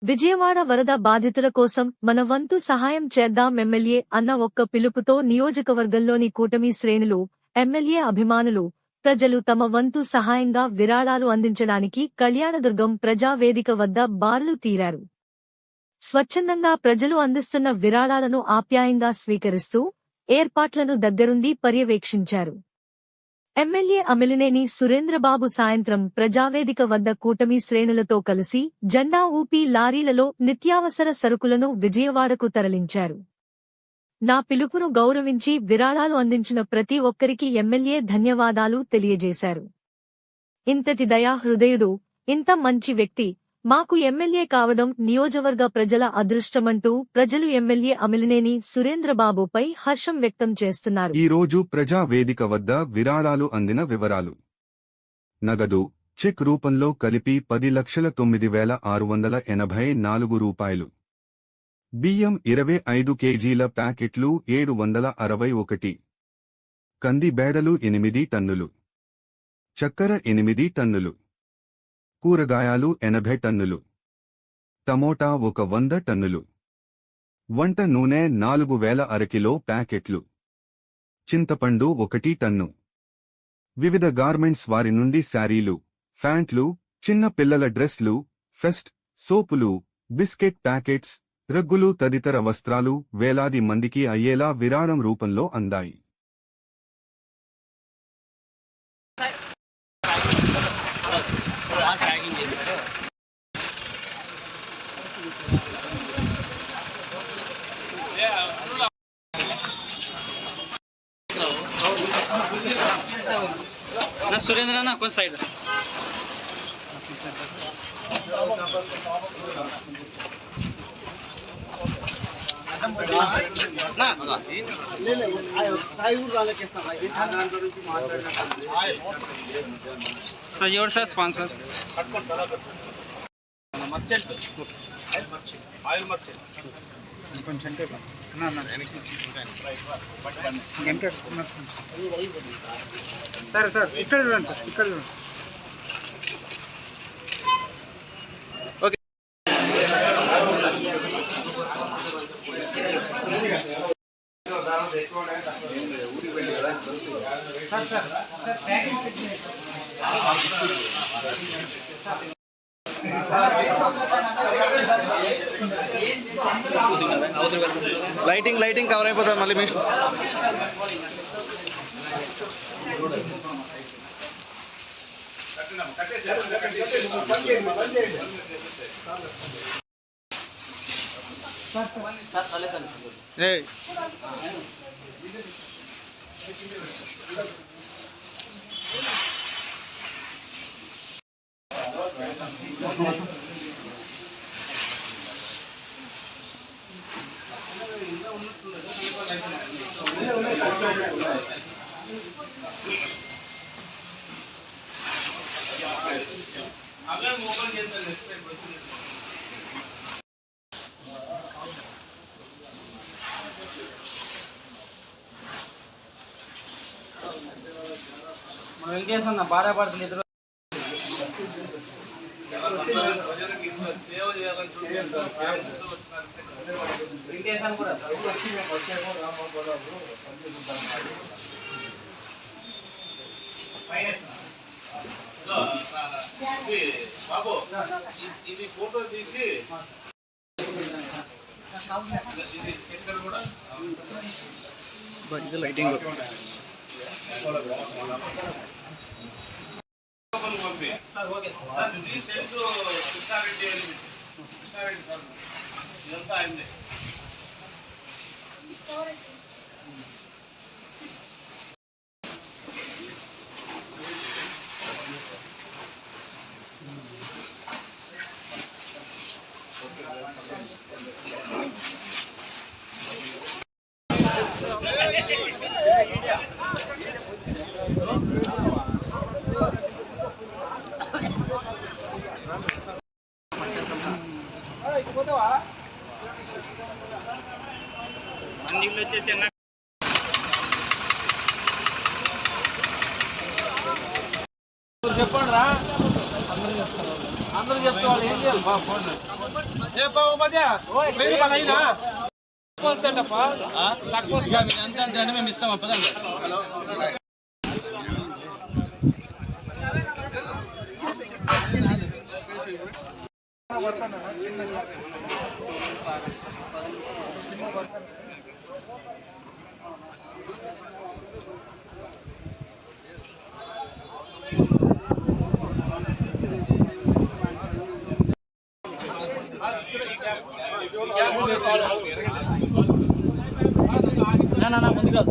విజయవాడ వరద బాధితుల కోసం మన వంతు సహాయం చేద్దాం ఎమ్మెల్యే అన్న ఒక్క పిలుపుతో నియోజకవర్గంలోని కూటమి శ్రేణులు, ఎమ్మెల్యే అభిమానులు, ప్రజలు తమ వంతు సహాయంగా విరాళాలు అందించడానికి కళ్యాణదుర్గం ప్రజావేదిక వద్ద బారులు తీరారు. స్వచ్ఛందంగా ప్రజలు అందిస్తున్న విరాళాలను ఆప్యాయంగా స్వీకరిస్తూ ఏర్పాట్లను దగ్గరుండి పర్యవేక్షించారు. ఎమ్మెల్యే అమిలినేని సురేంద్రబాబు సాయంత్రం ప్రజావేదిక వద్ద కూటమి శ్రేణులతో కలిసి జెండా ఊపి లారీలలో నిత్యావసర సరుకులను విజయవాడకు తరలించారు. నా పిలుపును గౌరవించి విరాళాలు అందించిన ప్రతి ఒక్కరికి ఎమ్మెల్యే ధన్యవాదాలు తెలియజేశారు. ఇంతటి దయాహృదయుడు, ఇంత మంచి వ్యక్తి మాకు ఎమ్మెల్యే కావడం నియోజకవర్గ ప్రజల అదృష్టమంటూ ప్రజలు ఎమ్మెల్యే అమిలినేని సురేంద్రబాబుపై హర్షం వ్యక్తం చేస్తున్నారు. ఈ రోజు ప్రజా వేదిక వద్ద విరాళాలు అందిన వివరాలు: నగదు, చెక్ రూపంలో కలిపి 10,09,684 రూపాయలు. బియ్యం 25 కేజీల ప్యాకెట్లు 761. కంది బేడలు 8 టన్నులు. చక్కెర 8 టన్నులు. కూరగాయలు 80 టన్నులు. టమోటా 100 టన్నులు. వంట నూనె 4,000 అరకిలో ప్యాకెట్లు. చింతపండు 1 టన్ను. వివిధ గార్మెంట్స్ వారి నుండి శారీలు, ఫ్యాంట్లు, చిన్న పిల్లల డ్రెస్లు, ఫెస్ట్, సోపులు, బిస్కెట్ ప్యాకెట్స్, రగ్గులు తదితర వస్త్రాలు వేలాది మందికి అయ్యేలా విరాళం రూపంలో అందాయి. सुरेंद्र ना कौन side sir your sir sponsor merchant oil merchant కొంచెం సార్ ఇక్కడ చూడండి సార్, ఇక్కడ చూడండి. ఓకే లైటింగ్ కవర్ అయిపోతుంది మళ్ళీ మీ వెంకటేశ్వర భార్య భర్తలు ఇద్దరు బాబు ఇది ఫోటో తీసి లైటింగ్ పంపి కృష్ణారెడ్డి ఇదంతా అయింది. మండీలు వచ్చేసి చెప్పండి రా అందరూ చెప్తారు. అందరూ చెప్తే వాళ్ళు ఏం చేయాలి బా ఫోన్ ఏ బాబు మధ్య పేరు పలైనా వస్తాడప్ప తక్కువ వస్తుంది ఎంత అంటే మేము ఇస్తాం అప్పదండి ముందుగా